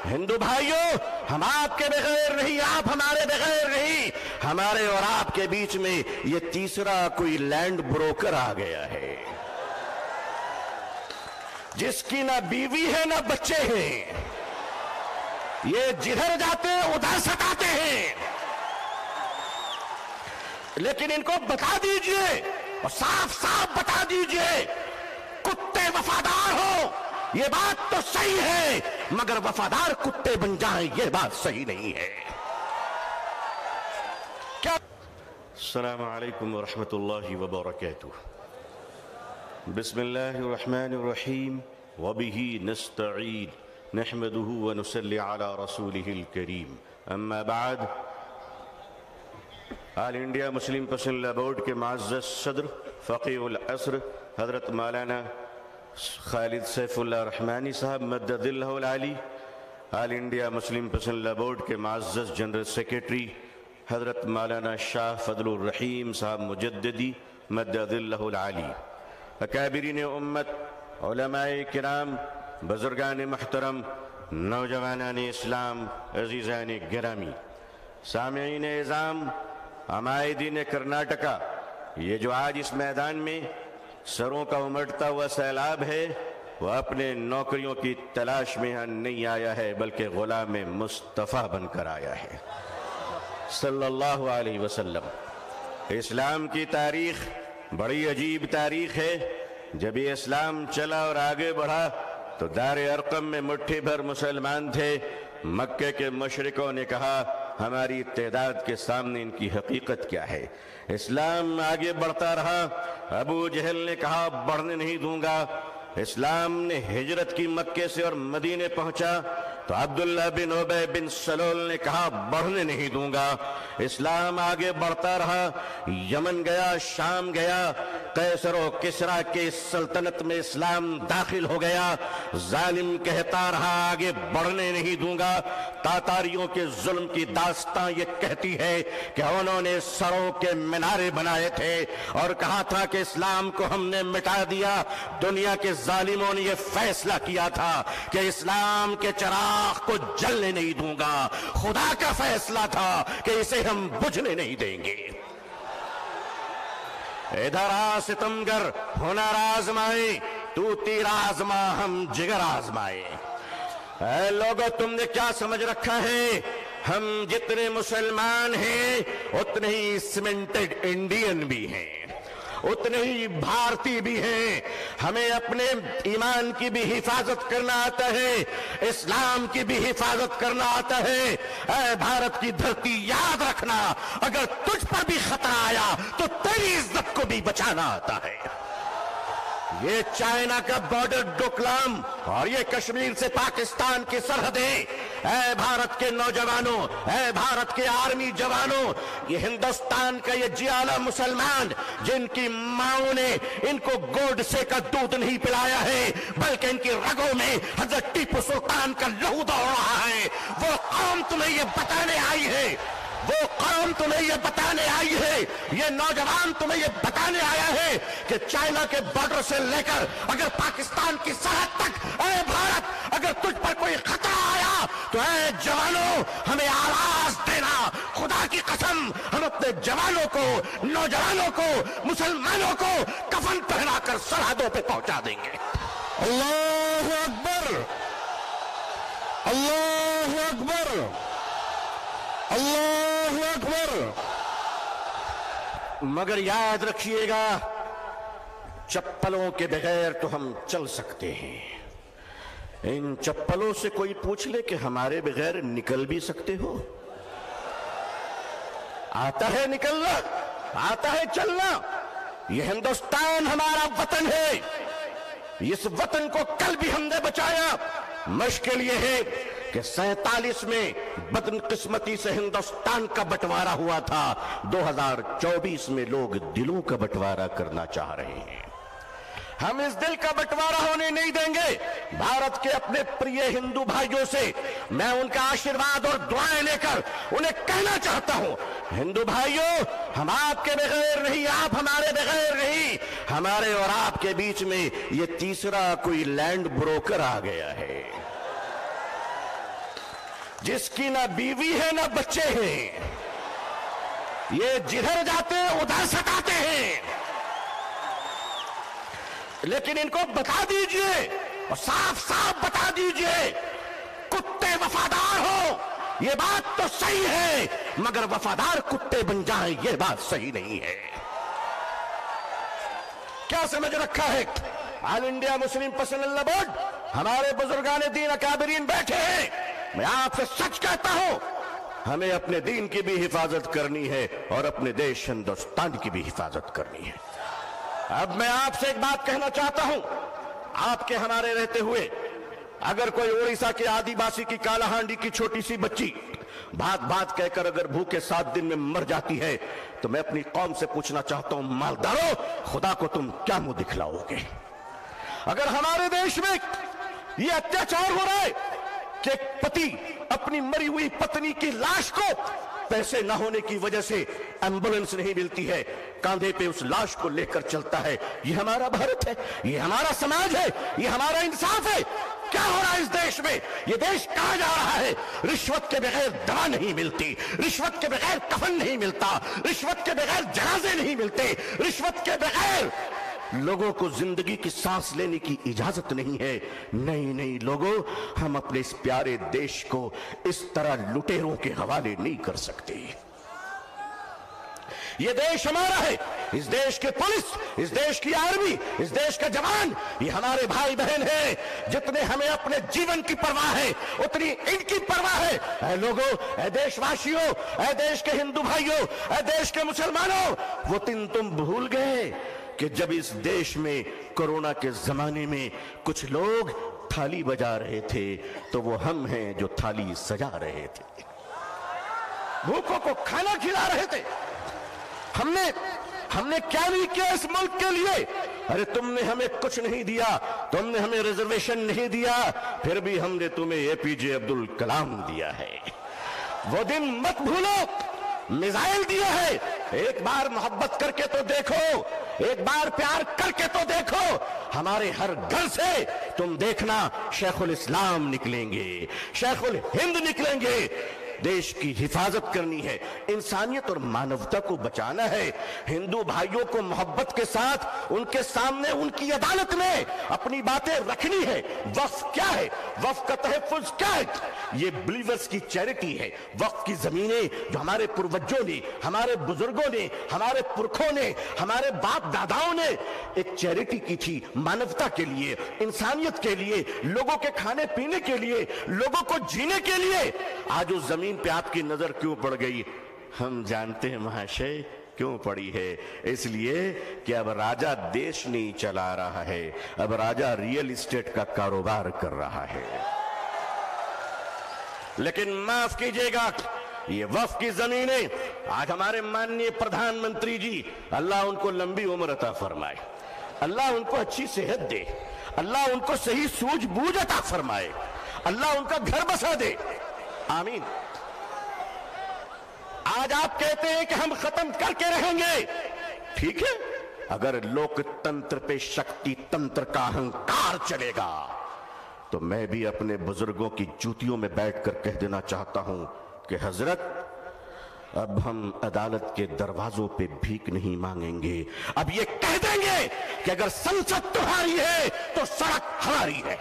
ہندو بھائیوں، ہم آپ کے بغیر نہیں، آپ ہمارے بغیر نہیں، ہمارے اور آپ کے بیچ میں یہ تیسرا کوئی لینڈ بروکر آ گیا ہے، جس کی نہ بیوی ہے نہ بچے ہیں، یہ جدھر جاتے ہیں ادھر ستاتے ہیں، لیکن ان کو بتا دیجئے اور صاف صاف بتا دیجئے، کتے وفادار ہو یہ بات تو صحیح ہے، مگر وفادار کتے بن جائیں یہ بات صحیح نہیں ہے۔ کیا؟ السلام علیکم ورحمۃ اللہ وبرکاتہ۔ بسم اللہ الرحمن الرحیم وبہ نستعین نحمدہ ونصلی علی رسولہ الکریم، اما بعد۔ آل انڈیا مسلم پسند لا بورڈ کے معزز صدر فقیہ العصر حضرت مولانا خالد سیف اللہ رحمانی صاحب مدد اللہ العالی، آل انڈیا مسلم پسند لا بورڈ کے معزز جنرل سیکریٹری حضرت مولانا شاہ فضل الرحیم صاحب مجددی مدد اللہ العالی، اکابرین امت، علماء کرام، بزرگان محترم، نوجوانان اسلام، عزیزان گرامی، سامعین اعظام، عمائدین کرناٹکا، یہ جو آج اس میدان میں سروں کا امٹتا ہوا سیلاب ہے، وہ اپنے نوکریوں کی تلاش میں نہیں آیا ہے بلکہ غلام مصطفیٰ بن کر آیا ہے صلی اللہ علیہ وسلم۔ اسلام کی تاریخ بڑی عجیب تاریخ ہے۔ جب یہ اسلام چلا اور آگے بڑھا تو دار ارقم میں مٹھی بھر مسلمان تھے۔ مکے کے مشرکوں نے کہا ہماری تعداد کے سامنے ان کی حقیقت کیا ہے۔ اسلام آگے بڑھتا رہا، ابو جہل نے کہا بڑھنے نہیں دوں گا۔ اسلام نے ہجرت کی مکے سے اور مدینے پہنچا تو عبداللہ بن ابی بن سلول نے کہا بڑھنے نہیں دوں گا۔ اسلام آگے بڑھتا رہا، یمن گیا، شام گیا، قیصر و کسریٰ کے سلطنت میں اسلام داخل ہو گیا۔ ظالم کہتا رہا آگے بڑھنے نہیں دوں گا۔ تاتاریوں کے ظلم کی داستان یہ کہتی ہے کہ انہوں نے سروں کے مینارے بنائے تھے اور کہا تھا کہ اسلام کو ہم نے مٹا دیا۔ دنیا کے ظالموں نے یہ فیصلہ کیا تھا کہ اسلام کے چراغ کو جلنے نہیں دوں گا۔ خدا کا فیصلہ تھا کہ اسے ہم بجھنے نہیں دیں گے۔ ادھر آ ستمگر، ہنر آزمائے، تو تیر آزما ہم جگر آزمائے۔ اے لوگو تم نے کیا سمجھ رکھا ہے؟ ہم جتنے مسلمان ہیں اتنے ہی سیمنٹڈ انڈین بھی ہیں، اتنے ہی بھارتی بھی ہیں۔ ہمیں اپنے ایمان کی بھی حفاظت کرنا آتا ہے، اسلام کی بھی حفاظت کرنا آتا ہے۔ اے بھارت کی دھرتی یاد رکھنا، اگر تجھ پر بھی خطرہ آیا تو تیری عزت کو بھی بچانا آتا ہے۔ یہ چائنا کا بارڈر ڈوکلام اور یہ کشمیر سے پاکستان کی سرحدیں، اے بھارت کے نوجوانوں، اے بھارت کے آرمی جوانوں، یہ ہندوستان کا یہ جیالا مسلمان جن کی ماؤں نے ان کو گوڈ سے کا دودھ نہیں پلایا ہے بلکہ ان کی رگوں میں حضرت ٹیپو سلطان کا لہو دوڑ رہا ہے، وہ قوم تمہیں یہ بتانے آئی ہے، وہ قوم تمہیں یہ بتانے آئی ہے، یہ نوجوان تمہیں یہ بتانے آیا ہے کہ چائنا کے بارڈر سے لے کر اگر پاکستان کی سرحد تک، اے بھارت اگر تجھ پر کوئی خطرہ آیا تو اے جوانوں ہمیں آواز دینا۔ خدا کی قسم ہم اپنے جوانوں کو، نوجوانوں کو، مسلمانوں کو کفن پہنا کر سرحدوں پہ پہنچا دیں گے۔ اللہ اکبر، اللہ اکبر، اللہ اکبر۔ مگر یاد رکھیے گا چپلوں کے بغیر تو ہم چل سکتے ہیں، ان چپلوں سے کوئی پوچھ لے کہ ہمارے بغیر نکل بھی سکتے ہو؟ آتا ہے نکلنا، آتا ہے چلنا۔ یہ ہندوستان ہمارا وطن ہے، اس وطن کو کل بھی ہم نے بچایا۔ مشکل یہ ہے کہ 47 میں بدقسمتی سے ہندوستان کا بٹوارا ہوا تھا، 2024 میں لوگ دلوں کا بٹوارا کرنا چاہ رہے ہیں۔ ہم اس دل کا بٹوارا ہونے نہیں دیں گے۔ بھارت کے اپنے پریے ہندو بھائیوں سے میں ان کا آشیرواد اور دعائیں لے کر انہیں کہنا چاہتا ہوں، ہندو بھائیوں ہم آپ کے بغیر نہیں، آپ ہمارے بغیر نہیں، ہمارے اور آپ کے بیچ میں یہ تیسرا کوئی لینڈ بروکر آ گیا ہے۔ جس کی نہ بیوی ہے نہ بچے ہیں، یہ جدھر جاتے ہیں ادھر ستاتے ہیں، لیکن ان کو بتا دیجئے اور صاف صاف بتا دیجئے، کتے وفادار ہو یہ بات تو صحیح ہے، مگر وفادار کتے بن جائیں یہ بات صحیح نہیں ہے۔ کیا سمجھ رکھا ہے؟ آل انڈیا مسلم پرسنل لا بورڈ، ہمارے بزرگان دین اکابرین بیٹھے ہیں، میں آپ سے سچ کہتا ہوں، ہمیں اپنے دین کی بھی حفاظت کرنی ہے اور اپنے دیش ہندوستان کی بھی حفاظت کرنی ہے۔ اب میں آپ سے ایک بات کہنا چاہتا ہوں، آپ کے ہمارے رہتے ہوئے اگر کوئی اڑیسہ کے آدی باسی کی کالا ہانڈی کی چھوٹی سی بچی بات بات کہہ کر اگر بھوکے 7 دن میں مر جاتی ہے تو میں اپنی قوم سے پوچھنا چاہتا ہوں، مالدارو خدا کو تم کیا منہ دکھلاؤ گے؟ اگر ہمارے دیش میں یہ اتیاچار ہو رہا ہے کہ ایک پتی اپنی مری ہوئی پتنی کی لاش کو پیسے نہ ہونے کی وجہ سے ایمبولنس نہیں ملتی ہے، کاندھے پہ اس لاش کو لے کر چلتا ہے، یہ ہمارا بھارت ہے، یہ ہمارا سماج ہے، یہ ہمارا انصاف ہے؟ کیا ہو رہا ہے اس دیش میں؟ یہ دیش کہاں جا رہا ہے؟ رشوت کے بغیر دوا نہیں ملتی، رشوت کے بغیر کفن نہیں ملتا، رشوت کے بغیر جنازے نہیں ملتے، رشوت کے بغیر لوگوں کو زندگی کی سانس لینے کی اجازت نہیں ہے۔ نہیں لوگوں، ہم اپنے اس پیارے دیش کو اس طرح لٹیروں کے حوالے نہیں کر سکتے۔ یہ دیش ہمارا ہے، اس دیش کے پولیس، اس دیش کی آرمی، اس دیش کا جوان یہ ہمارے بھائی بہن ہیں، جتنے ہمیں اپنے جیون کی پرواہ ہے اتنی ان کی پرواہ ہے۔ اے لوگوں، اے دیش واسیوں، اے دیش کے ہندو بھائیوں، اے دیش کے مسلمانوں، وہ دن تم بھول گئے کہ جب اس دیش میں کورونا کے زمانے میں کچھ لوگ تھالی بجا رہے تھے تو وہ ہم ہیں جو تھالی سجا رہے تھے، بھوکوں کو کھانا کھلا رہے تھے۔ ہم نے کیا نہیں کیا اس ملک کے لیے؟ ارے تم نے ہمیں کچھ نہیں دیا، تم نے ہمیں ریزرویشن نہیں دیا، پھر بھی ہم نے تمہیں اے پی جے عبدالکلام دیا ہے۔ وہ دن مت بھولو، میزائل دیا ہے، ایک بار محبت کر کے تو دیکھو، ایک بار پیار کر کے تو دیکھو، ہمارے ہر گھر سے تم دیکھنا شیخ الاسلام نکلیں گے، شیخ الہند نکلیں گے۔ دیش کی حفاظت کرنی ہے، انسانیت اور مانوتا کو بچانا ہے، ہندو بھائیوں کو محبت کے ساتھ ان کے سامنے ان کی عدالت میں اپنی باتیں رکھنی ہے۔ وقف کیا ہے؟ وقف کا تحفظ کیا ہے؟ یہ بلیورز کی چیریٹی ہے۔ وقف کی زمینیں جو ہمارے پروجوں نے، ہمارے بزرگوں نے، ہمارے پرکھوں نے، ہمارے باپ داداؤں نے ایک چیریٹی کی تھی، مانوتا کے لیے، انسانیت کے لیے، لوگوں کے کھانے پینے کے لیے، لوگوں کو جینے کے لیے۔ آج اس زمین پہ آپ کی نظر کیوں پڑ گئی؟ ہم جانتے ہیں مہاشے کیوں پڑی ہے، اس لیے کہ اب راجہ دیش نہیں چلا رہا ہے، اب راجہ ریئل اسٹیٹ کا کاروبار کر رہا ہے۔ لیکن معاف کیجئے گا، یہ وقف کی زمینیں آج ہمارے ماننی پردھان منتری جی، اللہ ان کو لمبی عمر عطا فرمائے، اللہ ان کو اچھی صحت دے، اللہ ان کو صحیح سوجھ بوجھ عطا فرمائے، اللہ ان کا گھر بسا دے، آمین۔ آج آپ کہتے ہیں کہ ہم ختم کر کے رہیں گے، ٹھیک ہے، اگر لوک تنتر پہ شکتی تنتر کا اہنکار چلے گا تو میں بھی اپنے بزرگوں کی جوتیوں میں بیٹھ کر کہہ دینا چاہتا ہوں کہ حضرت اب ہم عدالت کے دروازوں پہ بھیک نہیں مانگیں گے، اب یہ کہہ دیں گے کہ اگر سنسد تمہاری ہے تو سڑک ہماری ہے۔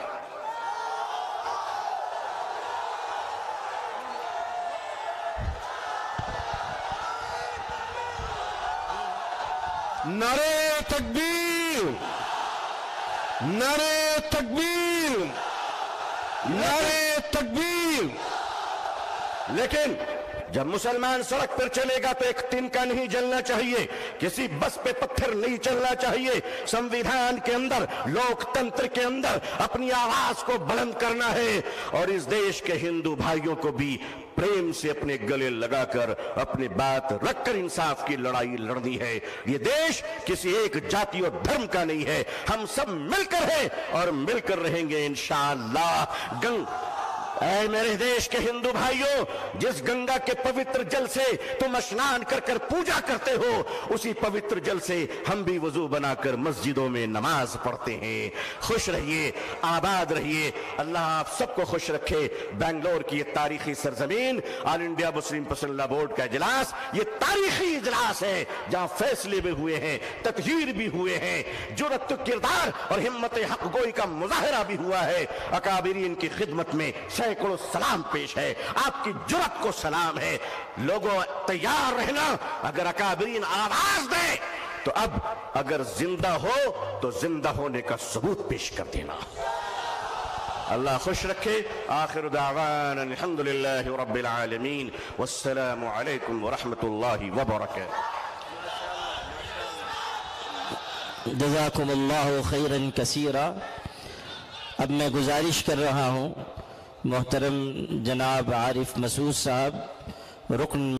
نعرہ تکبیر، نعرہ تکبیر، نعرہ تکبیر۔ لیکن جب مسلمان سڑک پر چلے گا تو ایک تنکا نہیں جلنا چاہیے، کسی بس پہ پتھر نہیں چلنا چاہیے، سمویدھان کے اندر، لوک تنتر کے اندر اپنی آواز کو بلند کرنا ہے، اور اس دیش کے ہندو بھائیوں کو بھی پریم سے اپنے گلے لگا کر اپنی بات رکھ کر انصاف کی لڑائی لڑنی ہے۔ یہ دیش کسی ایک جاتی اور دھرم کا نہیں ہے، ہم سب مل کر ہیں اور مل کر رہیں گے انشاءاللہ۔ اے میرے دیش کے ہندو بھائیوں، جس گنگا کے پوتر جل سے تم اسنان کر کر پوجا کرتے ہو، اسی پوتر جل سے ہم بھی وضو بنا کر مسجدوں میں نماز پڑھتے ہیں۔ خوش رہیے، آباد رہیے، اللہ آپ سب کو خوش رکھے۔ بنگلور کی یہ تاریخی سرزمین، آل انڈیا مسلم پسند لا بورڈ کا اجلاس، یہ تاریخی اجلاس ہے جہاں فیصلے بھی ہوئے ہیں، تطہیر بھی ہوئے ہیں، جرأت کردار اور ہمت حق گوئی کا مظاہرہ بھی ہوا ہے۔ اکابرین کی خدمت میں سینکڑوں سلام پیش ہے، آپ کی جرأت کو سلام ہے۔ لوگوں تیار رہنا، اگر اکابرین آواز دیں تو اب اگر زندہ ہو تو زندہ ہونے کا ثبوت پیش کر دینا۔ اللہ خوش رکھے۔ آخر دعوانا الحمدللہ رب العالمین، والسلام علیکم ورحمۃ اللہ وبرکاتہ۔ جزاکم اللہ خیرا کثیرا۔ اب میں گزارش کر رہا ہوں محترم جناب عارف مسعود صاحب، رکن